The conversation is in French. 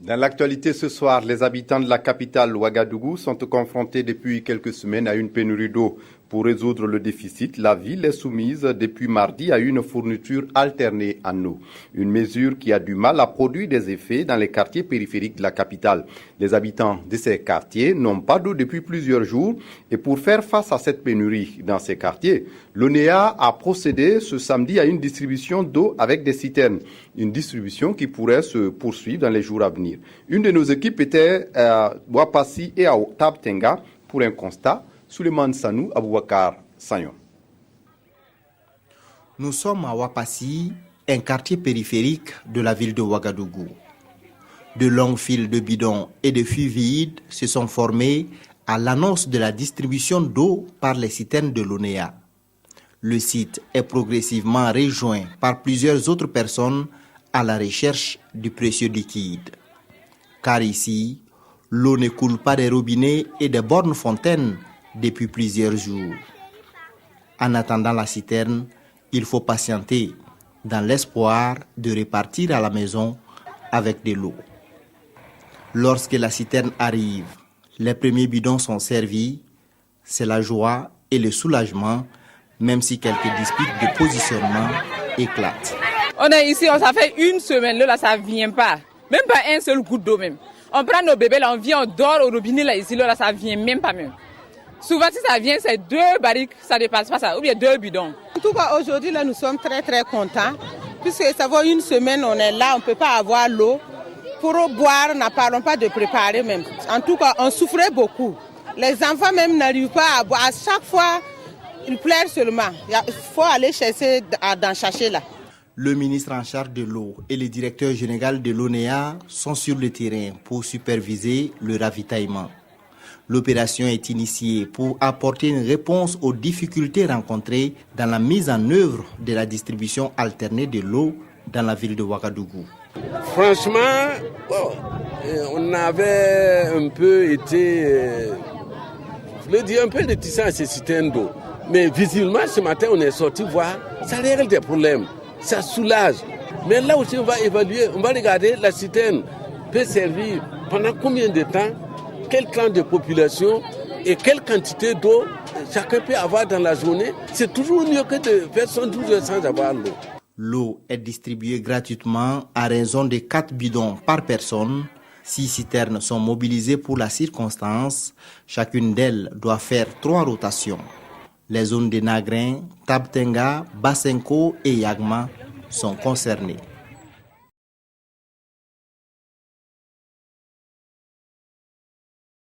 Dans l'actualité ce soir, les habitants de la capitale Ouagadougou sont confrontés depuis quelques semaines à une pénurie d'eau. Pour résoudre le déficit, la ville est soumise depuis mardi à une fourniture alternée en eau. Une mesure qui a du mal à produire des effets dans les quartiers périphériques de la capitale. Les habitants de ces quartiers n'ont pas d'eau depuis plusieurs jours et pour faire face à cette pénurie dans ces quartiers, l'ONEA a procédé ce samedi à une distribution d'eau avec des citernes. Une distribution qui pourrait se poursuivre dans les jours à venir. Une de nos équipes était à Wapassi et à Tabtenga pour un constat. Souleymane Sanou, Aboubakar Sanyon. Nous sommes à Wapassi, un quartier périphérique de la ville de Ouagadougou. De longues files de bidons et de fûts vides se sont formés à l'annonce de la distribution d'eau par les citernes de l'ONEA. Le site est progressivement rejoint par plusieurs autres personnes à la recherche du précieux liquide. Car ici, l'eau ne coule pas des robinets et des bornes fontaines depuis plusieurs jours. En attendant la citerne, il faut patienter dans l'espoir de repartir à la maison avec de l'eau. Lorsque la citerne arrive, les premiers bidons sont servis, c'est la joie et le soulagement, même si quelques disputes de positionnement éclatent. On est ici, ça fait une semaine, là ça vient pas. Même pas un seul goutte d'eau même. On prend nos bébés là, on vient, on dort au robinet là ici, là ça vient même pas même. Souvent, si ça vient, c'est 2 barriques, ça dépasse pas ça, ou bien 2 bidons. En tout cas, aujourd'hui, là, nous sommes très, très contents. Puisque ça va une semaine, on est là, on ne peut pas avoir l'eau. Pour boire, n'en parlons pas de préparer même. En tout cas, on souffrait beaucoup. Les enfants même n'arrivent pas à boire. À chaque fois, ils pleurent seulement. Il faut aller chercher, d'en chercher là. Le ministre en charge de l'eau et le directeur général de l'ONEA sont sur le terrain pour superviser le ravitaillement. L'opération est initiée pour apporter une réponse aux difficultés rencontrées dans la mise en œuvre de la distribution alternée de l'eau dans la ville de Ouagadougou. Franchement, on avait un peu été, je voulais dire, un peu réticent à ces citernes d'eau. Mais visiblement, ce matin, on est sorti voir, ça règle des problèmes, ça soulage. Mais là aussi, on va évaluer, on va regarder la citerne peut servir pendant combien de temps, quel clan de population et quelle quantité d'eau chacun peut avoir dans la journée. C'est toujours mieux que de faire 112 heures sans avoir l'eau. L'eau est distribuée gratuitement à raison de 4 bidons par personne. 6 citernes sont mobilisées pour la circonstance. Chacune d'elles doit faire 3 rotations. Les zones de Nagrin, Tabtenga, Basenko et Yagma sont concernées.